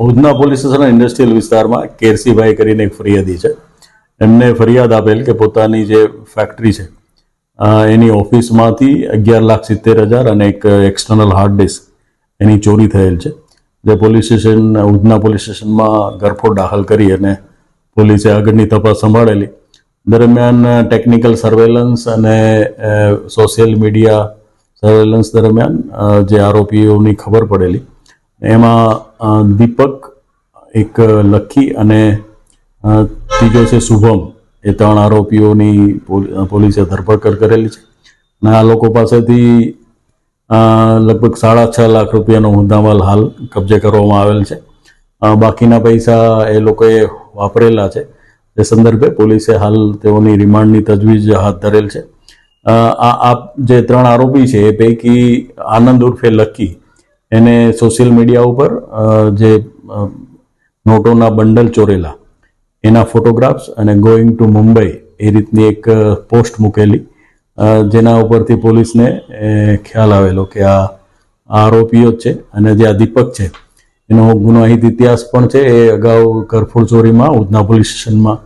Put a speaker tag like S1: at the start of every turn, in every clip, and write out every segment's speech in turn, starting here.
S1: Udhna police station industrial વિસ્તારમાં કેરસીભાઈ કરીને એક ફરિયાદી છે. એમને ફરિયાદ આપેલ કે પોતાની જે ફેક્ટરી છે એની ઓફિસમાંથી 11,70,000 અને એક એક્સટર્નલ હાર્ડ ડિસ્ક એની ચોરી થયેલ છે. જે પોલીસ સ્ટેશન ઉધના પોલીસ સ્ટેશનમાં ગરફોડ દાખલ કરી અને પોલીસે આગળની તપાસ સંભાળેલી. દરમિયાન ટેકનિકલ સર્વેલન્સ અને સોશિયલ મીડિયા સર્વેલન્સ દરમિયાન જે આરોપીઓની ખબર પડેલી એમાં દીપક, એક લખી અને ત્રીજો છે શુભમ, એ 3 આરોપીઓની પોલીસે ધરપકડ કરેલી છે. અને આ લોકો પાસેથી લગભગ 6.5 લાખ રૂપિયાનો મુદ્દામાલ હાલ કબજે કરવામાં આવેલ છે. બાકીના પૈસા એ લોકોએ વાપરેલા છે. એ સંદર્ભે પોલીસે હાલ તેઓની રિમાન્ડની તજવીજ હાથ ધરેલ છે. આ જે 3 આરોપી છે એ પૈકી આનંદ ઉર્ફે લકી એને સોશિયલ મીડિયા ઉપર જે નોટોના બંડલ ચોરેલા એના ફોટોગ્રાફ્સ અને ગોઈંગ ટુ મુંબઈ એ રીતની એક પોસ્ટ મૂકેલી, જેના ઉપરથી પોલીસને ખ્યાલ આવેલો કે આ આરોપીઓ જ છે. અને જે આ દીપક છે એનો ગુનાહિત ઇતિહાસ પણ છે. એ અગાઉ ગરફોડ ચોરીમાં ઉધના પોલીસ સ્ટેશનમાં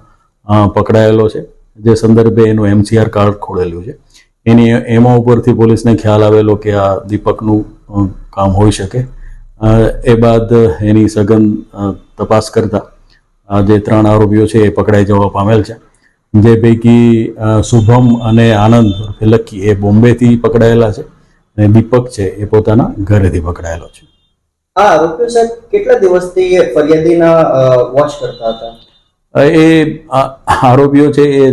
S1: પકડાયેલો છે. જે સંદર્ભે એનું MCR કાર્ડ ખોલેલું છે. એમાં ઉપરથી પોલીસને ખ્યાલ આવેલો કે આ દીપકનું કામ હોઈ શકે. એ બાદ એની સઘન તપાસ કરતા આ જે 3 આરોપીઓ છે એ પકડાઈ જવા પામેલ છે. જે પૈકી શુભમ અને આનંદ લકી એ બોમ્બેથી પકડાયેલા છે અને દીપક છે એ પોતાના ઘરેથી પકડાયેલો છે.
S2: આ આરોપીઓ સાહેબ કેટલા દિવસથી ફરિયાદીના વોચ કરતા હતા?
S1: એ આરોપીઓ છે એ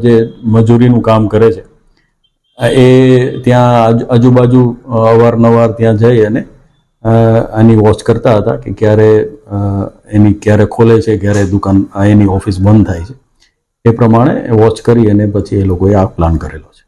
S1: જે મજૂરીનું કામ કરે છે એ ત્યાં આજુબાજુ અવારનવાર ત્યાં જઈ અને આની વોચ કરતા હતા કે ક્યારે ખોલે છે, ક્યારે દુકાન એની ઓફિસ બંધ થાય છે. એ પ્રમાણે વોચ કરી અને પછી એ લોકોએ આ પ્લાન કરેલો છે.